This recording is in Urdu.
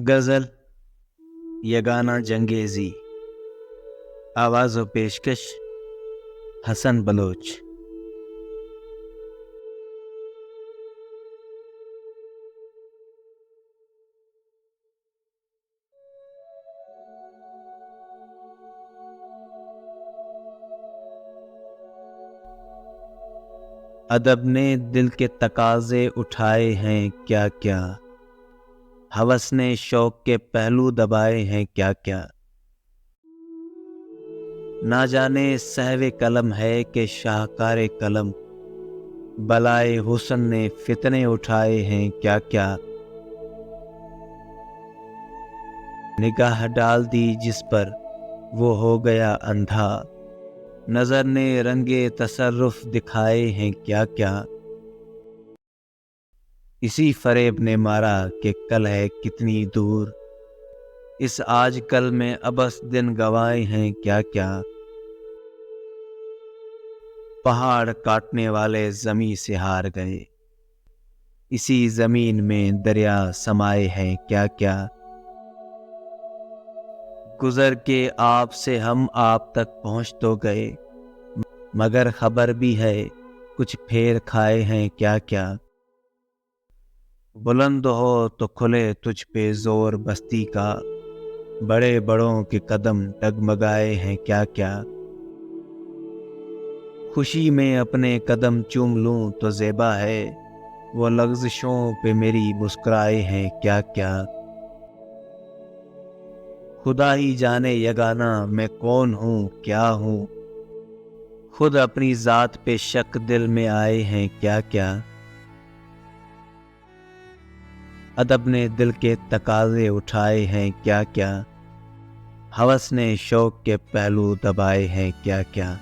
غزل یگانہ جنگیزی، آواز و پیشکش حسن بلوچ۔ ادب نے دل کے تقاضے اٹھائے ہیں کیا کیا، ہوس نے شوق کے پہلو دبائے ہیں کیا کیا۔ نہ جانے سہو قلم ہے کہ شاہکار قلم، بلائے حسن نے فتنے اٹھائے ہیں کیا کیا۔ نگاہ ڈال دی جس پر وہ ہو گیا اندھا، نظر نے رنگے تصرف دکھائے ہیں کیا کیا۔ اسی فریب نے مارا کہ کل ہے کتنی دور، اس آج کل میں ابس دن گوائے ہیں کیا کیا۔ پہاڑ کاٹنے والے زمیں سے ہار گئے، اسی زمین میں دریا سمائے ہیں کیا کیا۔ گزر کے آپ سے ہم آپ تک پہنچ تو گئے، مگر خبر بھی ہے کچھ پھیر کھائے ہیں کیا کیا۔ بلند ہو تو کھلے تجھ پہ زور بستی کا، بڑے بڑوں کے قدم ڈگمگائے ہیں کیا کیا۔ خوشی میں اپنے قدم چوم لوں تو زیبا ہے، وہ لغزشوں پہ میری مسکرائے ہیں کیا کیا۔ خدا ہی جانے یگانہ میں کون ہوں کیا ہوں، خود اپنی ذات پہ شک دل میں آئے ہیں کیا کیا۔ ادب نے دل کے تقاضے اٹھائے ہیں کیا کیا، ہوس نے شوق کے پہلو دبائے ہیں کیا کیا۔